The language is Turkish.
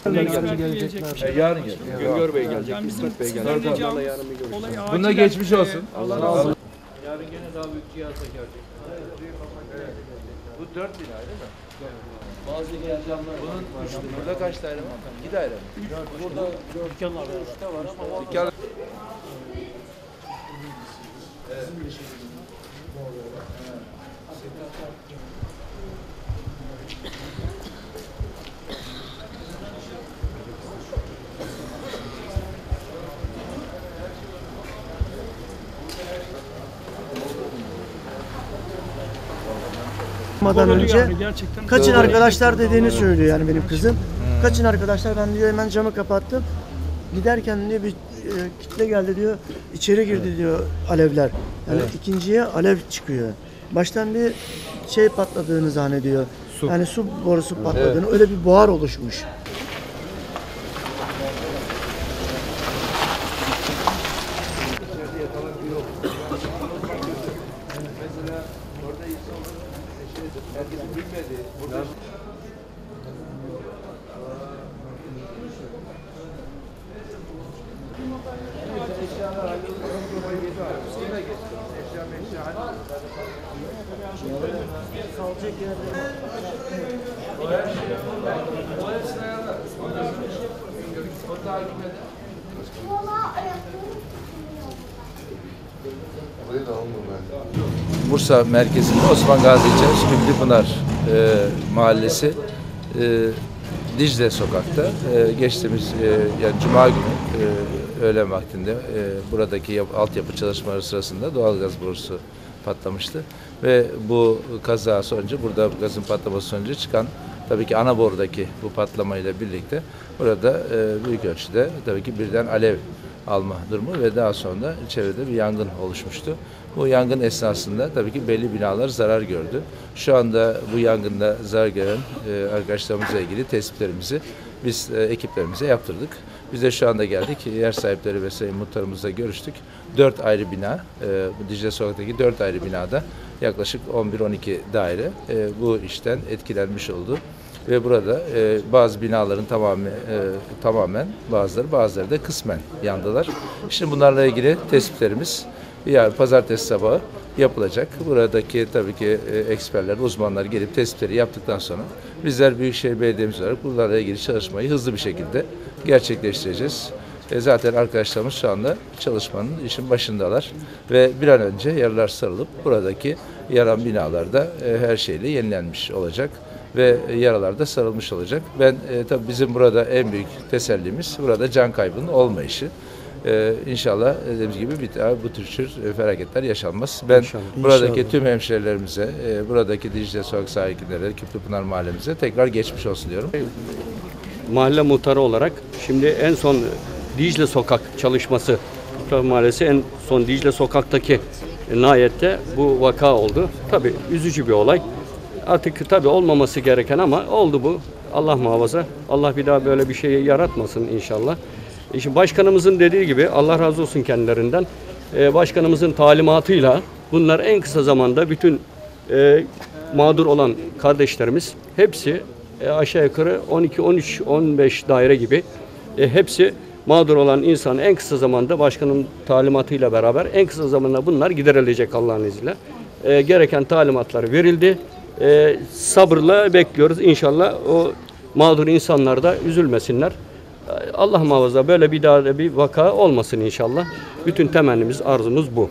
Yarın gelecek. Güngör Bey gelecek, İsmet Bey gelecek. Bunda geçmiş olsun. Allah razı olsun. Yarın gene daha büyük cihaza gelecek. Bu 4 bina değil mi? Bazı geleceğimler Bunun burada kaç daire var? 2 daire mi? burada dükkanlar var ama Dükkan. Önce kaçın arkadaşlar dediğini söylüyor yani benim kızım. Kaçın arkadaşlar, ben diyor hemen camı kapattım. Giderken diyor bir kitle geldi diyor, içeri girdi diyor alevler. Yani ikinciye alev çıkıyor. Baştan bir şey patladığını zannediyor. Yani su borusu patladığını, öyle bir buhar oluşmuş. Herkesin bilmediği. Burada eşyalar Bursa merkezinde Osman Gazi ilçesi Küplüpınar mahallesi Dicle sokakta geçtiğimiz yani Cuma günü öğlen vaktinde buradaki altyapı çalışmaları sırasında doğalgaz borusu patlamıştı ve bu kaza sonucu, burada gazın patlaması sonucu çıkan tabii ki ana borudaki bu patlamayla birlikte burada büyük ölçüde tabii ki birden alev alma durumu ve daha sonra çevrede bir yangın oluşmuştu. Bu yangın esnasında tabii ki belli binalar zarar gördü. Şu anda bu yangında zarar gören arkadaşlarımızla ilgili tespitlerimizi biz ekiplerimize yaptırdık. Biz de şu anda geldik. Yer sahipleri ve sayın muhtarımızla görüştük. 4 ayrı bina, bu Dicle Sokak'taki 4 ayrı binada yaklaşık 11-12 daire bu işten etkilenmiş oldu. Ve burada bazı binaların tamamen bazıları da kısmen yandılar. Şimdi bunlarla ilgili tespitlerimiz yarın pazartesi sabahı yapılacak. Buradaki tabii ki eksperler, uzmanlar gelip tespitleri yaptıktan sonra bizler Büyükşehir Belediye'miz olarak bunlarla ilgili çalışmayı hızlı bir şekilde gerçekleştireceğiz. Zaten arkadaşlarımız şu anda çalışmanın, işin başındalar ve bir an önce yaralar sarılıp buradaki yaran binalarda her şeyle yenilenmiş olacak ve yaralar da sarılmış olacak. Ben tabii bizim burada en büyük tesellimiz burada can kaybının olmayışı. İnşallah dediğimiz gibi bir daha bu tür felaketler yaşanmaz. Ben buradaki tüm hemşehrilerimize, buradaki Dicle Sokak sakinlerine, Küplüpınar mahallemize tekrar geçmiş olsun diyorum. Mahalle muhtarı olarak şimdi en son Dicle Sokak çalışması, Küplüpınar Mahallesi en son Dicle Sokak'taki nihayette bu vaka oldu. Tabii üzücü bir olay. Artık tabii olmaması gereken ama oldu bu. Allah muhafaza. Allah bir daha böyle bir şey yaratmasın inşallah. Şimdi başkanımızın dediği gibi Allah razı olsun kendilerinden. Başkanımızın talimatıyla bunlar en kısa zamanda bütün mağdur olan kardeşlerimiz hepsi aşağı yukarı 12, 13, 15 daire gibi hepsi mağdur olan insan en kısa zamanda başkanın talimatıyla beraber en kısa zamanda bunlar giderilecek Allah'ın izniyle. Gereken talimatlar verildi. Sabırla bekliyoruz. İnşallah o mağdur insanlar da üzülmesinler. Allah muhafaza böyle bir daha bir vaka olmasın inşallah. Bütün temennimiz, arzumuz bu.